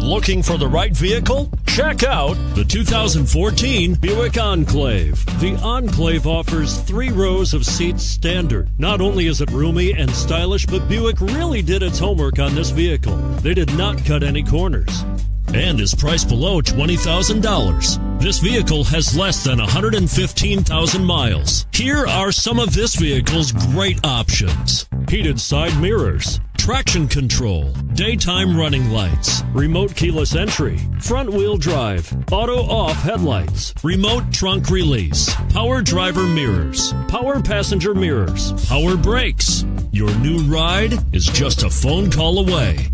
Looking for the right vehicle? Check out the 2014 Buick Enclave. The Enclave offers 3 rows of seats standard. Not only is it roomy and stylish, but Buick really did its homework on this vehicle. They did not cut any corners. And is priced below $20,000. This vehicle has less than 115,000 miles. Here are some of this vehicle's great options: heated side mirrors, traction control, daytime running lights, remote keyless entry, front wheel drive, auto off headlights, remote trunk release, power driver mirrors, power passenger mirrors, power brakes. Your new ride is just a phone call away.